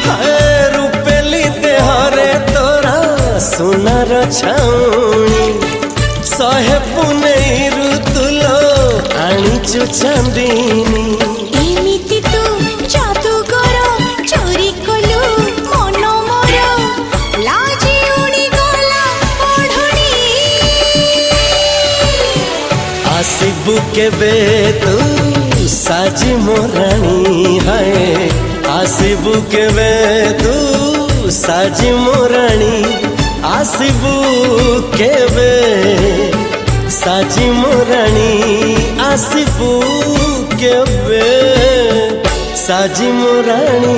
हाय रूपेली देहरे तोरा सोनार छाउणी सहे पुनेई ऋतुलो आनीचु चांदीनी एमिति तू जादूगर चोरी कलु मन मोर लाजी उड़ी गला ओढ़णी आसिबु केबे तू साजी मोराणी हाय आसिबु केबे तू साजी मोराणी आसिबु केबे साजी मोराणी आसिबु केबे साजी मोराणी